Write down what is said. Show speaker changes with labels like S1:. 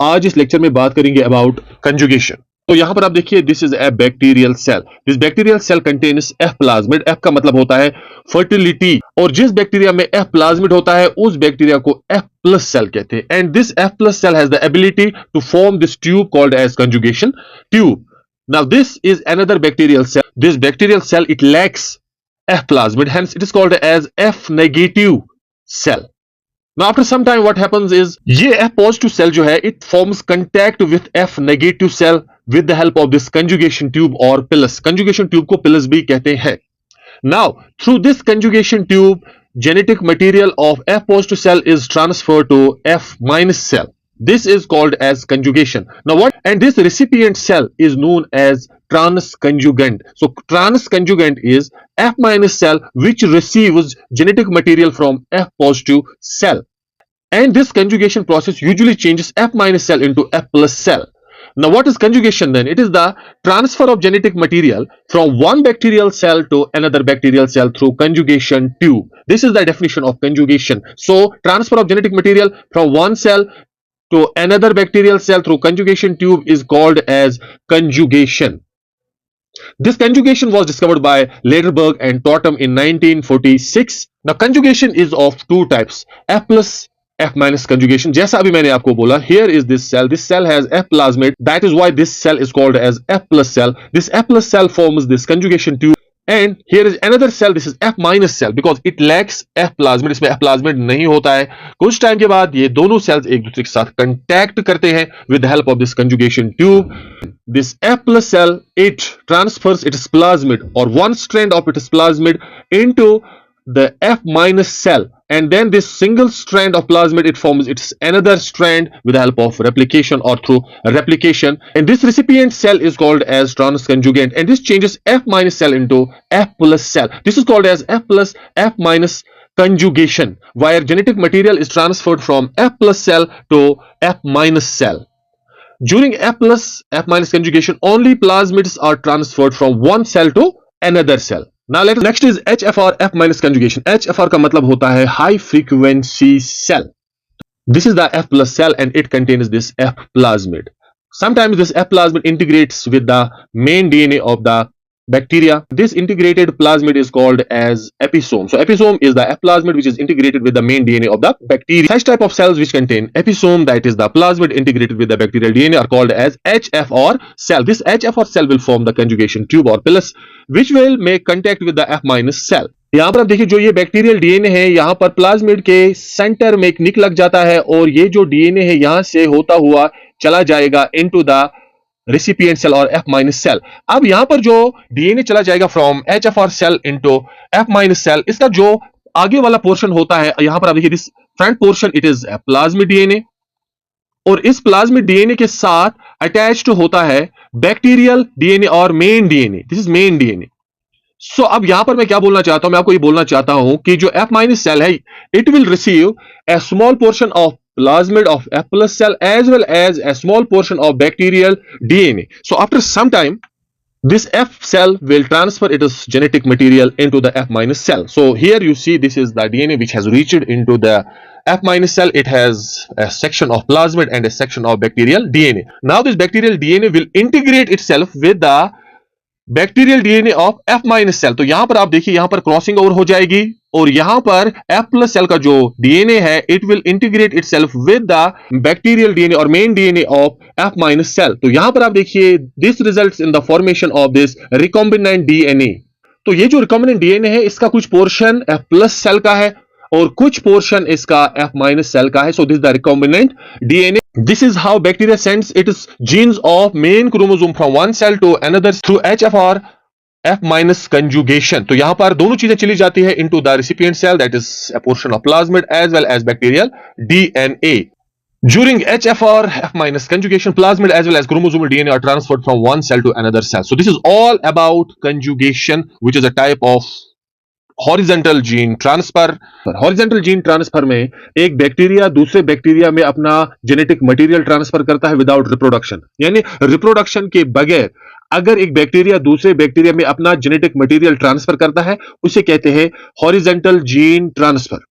S1: आज इस लेक्चर में बात करेंगे अबाउट कंजुगेशन। तो यहां पर आप देखिए, this is a bacterial cell. This bacterial cell contains F plasmid. F का मतलब होता है फर्टिलिटी, और जिस बैक्टीरिया में एफ प्लाज्मिड होता है उस बैक्टीरिया को एफ प्लस सेल कहते हैं। And this F plus cell has the ability to form this tube called as conjugation tube. Now this is another bacterial cell. This bacterial cell it lacks F plasmid, hence it is called as F negative cell. Now after some time what happens is, ये F positive cell जो है it forms contact with F negative cell with the help of this conjugation tube or pilus. Conjugation tube को pilus भी कहते हैं। Now through this conjugation tube, genetic material of F positive cell is transferred to F minus cell. This is called as conjugation. Now what? And this recipient cell is known as transconjugant. So transconjugant is F minus cell which receives genetic material from F positive cell. And this conjugation process usually changes F minus cell into F plus cell. Now what is conjugation then? It is the transfer of genetic material from one bacterial cell to another bacterial cell through conjugation tube. This is the definition of conjugation. So transfer of genetic material from one cell to another bacterial cell through conjugation tube is called as conjugation. This conjugation was discovered by Lederberg and Totem in 1946. Now conjugation is of two types, F plus F minus conjugation. जैसा अभी मैंने आपको बोला, here is this cell has F plasmid, that is why this cell is called as F plus cell. This F plus cell forms this conjugation tube, and here is another cell, this is F minus cell because it lacks F plasmid. इसमें F plasmid नहीं होता है। कुछ time के बाद ये दोनों sales एक दूसरे के साथ कंटैक्ट करते हैं with the help of this conjugation tube. This F plus cell it transfers its plasmid or one strand of its plasmid into the F minus cell, and then this single strand of plasmid it forms its another strand with the help of replication or through replication, and this recipient cell is called as transconjugant, and this changes F minus cell into F plus cell. This is called as F plus F minus conjugation, where genetic material is transferred from F plus cell to F minus cell. During F plus F minus conjugation, only plasmids are transferred from one cell to another cell. Now next is HFR F minus conjugation. HFR का मतलब होता है high frequency cell. This is the F plus cell and it contains this F plasmid. Sometimes this F plasmid integrates with the main DNA of the bacteria. This integrated plasmid is called as episome. So episome is the F plasmid which is integrated with the main DNA of the bacteria. Such type of cells which contain episome, that is the plasmid integrated with the bacterial DNA, are called as HFR cell. This HFR cell will form the conjugation tube or pilus which will make contact with the F minus cell. यहाँ पर आप देखिए, जो ये bacterial DNA है यहाँ पर plasmid के सेंटर में एक निक लग जाता है और ये जो डीएनए है यहाँ से होता हुआ चला जाएगा इनटू द रेसिपिएंट सेल और F माइनस सेल। अब यहां पर जो डीएनए चला जाएगा from HFR cell into F minus cell, इसका जो आगे वाला पोर्शन होता है यहां पर आप देखिए, this front portion it is plasmid DNA, और इस प्लाज्मिड डीएनए के साथ अटैच्ड होता है बैक्टीरियल डीएनए और main DNA. This is main DNA. So अब यहां पर मैं क्या बोलना चाहता हूं, मैं आपको ये बोलना चाहता हूं कि जो F माइनस सेल है it will receive A small portion of plasmid of F plus cell as well as a small portion of bacterial DNA. So after some time, this F cell will transfer its genetic material into the F minus cell. So here you see this is the DNA which has reached into the F minus cell. It has a section of plasmid and a section of bacterial DNA. Now this bacterial DNA will integrate itself with the bacterial DNA of F minus cell. तो यहां पर आप देखिए, यहां पर crossing over हो जाएगी और यहां पर F प्लस सेल का जो डीएनए है it will integrate itself with the bacterial DNA और main DNA of F minus cell. तो यहां पर आप देखिए, this results in the formation of this recombinant DNA. तो ये जो रिकॉम्बिनेंट डीएनए है इसका कुछ पोर्शन F प्लस सेल का है और कुछ पोर्शन इसका F माइनस सेल का है। So this the recombinant DNA. This is how bacteria sends its genes of main chromosome from one cell to another through HFR F minus conjugation. तो यहां पर दोनों चीजें चली जाती है into the recipient cell, that is a portion of plasmid as well as bacterial DNA. During HFR F minus conjugation, plasmid as well as chromosomal DNA are transferred from one cell to another cell. So this is all about conjugation, which is a type of horizontal gene transfer. Horizontal gene transfer में एक bacteria दूसरे bacteria में अपना genetic material transfer करता है without reproduction, यानी reproduction के बगैर अगर एक बैक्टीरिया दूसरे बैक्टीरिया में अपना जेनेटिक मटेरियल ट्रांसफर करता है उसे कहते हैं हॉरिजॉन्टल जीन ट्रांसफर।